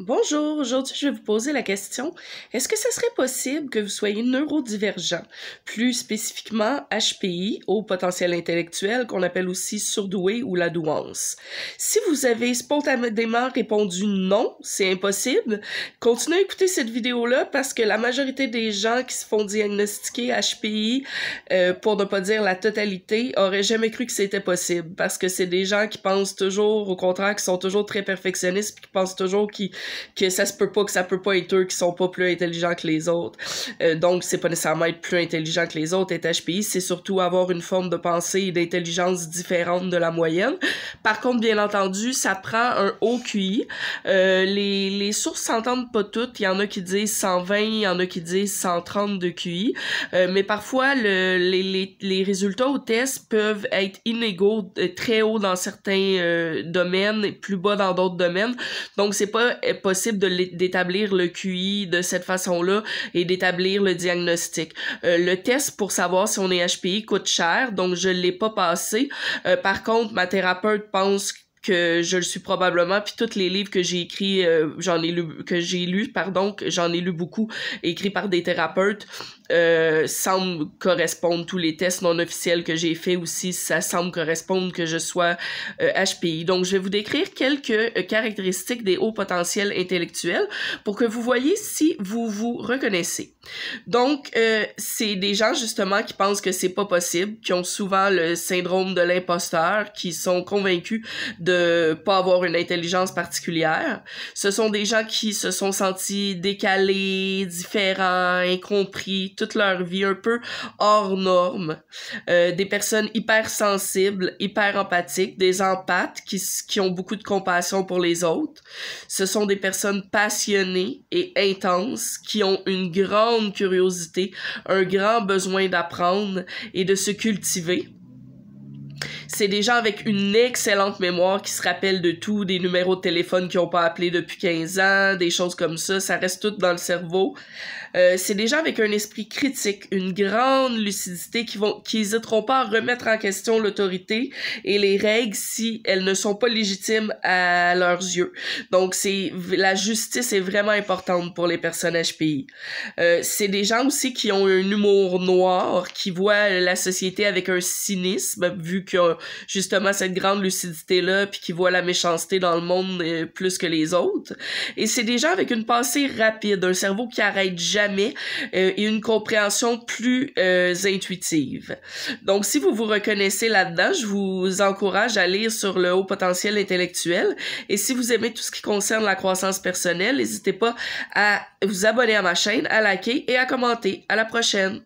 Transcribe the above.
Bonjour, aujourd'hui je vais vous poser la question, est-ce que ce serait possible que vous soyez neurodivergent, plus spécifiquement HPI, haut potentiel intellectuel, qu'on appelle aussi surdoué ou la douance? Si vous avez spontanément répondu non, c'est impossible, continuez à écouter cette vidéo-là parce que la majorité des gens qui se font diagnostiquer HPI, pour ne pas dire la totalité, auraient jamais cru que c'était possible parce que c'est des gens qui pensent toujours, au contraire, qui sont toujours très perfectionnistes puis qui pensent toujours que ça se peut pas, que ça peut pas être eux qui sont pas plus intelligents que les autres. Donc, c'est pas nécessairement être plus intelligent que les autres, être HPI, c'est surtout avoir une forme de pensée et d'intelligence différente de la moyenne. Par contre, bien entendu, ça prend un haut QI. Les sources s'entendent pas toutes. Il y en a qui disent 120, il y en a qui disent 130 de QI. Mais parfois, les résultats au test peuvent être inégaux, très hauts dans certains domaines et plus bas dans d'autres domaines. Donc, c'est pas possible d'établir le QI de cette façon-là et d'établir le diagnostic. Le test pour savoir si on est HPI coûte cher, donc je l'ai pas passé. Par contre, ma thérapeute pense que je le suis probablement, puis tous les livres que j'ai écrits, j'en ai lu beaucoup, écrits par des thérapeutes, semblent correspondre, tous les tests non officiels que j'ai faits aussi, ça semble correspondre que je sois HPI. Donc, je vais vous décrire quelques caractéristiques des hauts potentiels intellectuels pour que vous voyez si vous vous reconnaissez. Donc, c'est des gens justement qui pensent que c'est pas possible, qui ont souvent le syndrome de l'imposteur, qui sont convaincus de pas avoir une intelligence particulière. Ce sont des gens qui se sont sentis décalés, différents, incompris, toute leur vie un peu hors norme. Des personnes hypersensibles, hyper empathiques, des empathes qui ont beaucoup de compassion pour les autres. Ce sont des personnes passionnées et intenses qui ont une grande curiosité, un grand besoin d'apprendre et de se cultiver. C'est des gens avec une excellente mémoire qui se rappellent de tout, des numéros de téléphone qu'ils n'ont pas appelés depuis 15 ans, des choses comme ça reste tout dans le cerveau. C'est des gens avec un esprit critique, une grande lucidité qui hésiteront pas à remettre en question l'autorité et les règles si elles ne sont pas légitimes à leurs yeux. Donc la justice est vraiment importante pour les personnes HPI. C'est des gens aussi qui ont un humour noir, qui voient la société avec un cynisme, vu qu'ils ont justement cette grande lucidité-là, puis qui voient la méchanceté dans le monde plus que les autres. Et c'est des gens avec une pensée rapide, un cerveau qui arrête jamais, et une compréhension plus intuitive. Donc, si vous vous reconnaissez là-dedans, je vous encourage à lire sur le haut potentiel intellectuel. Et si vous aimez tout ce qui concerne la croissance personnelle, n'hésitez pas à vous abonner à ma chaîne, à liker et à commenter. À la prochaine!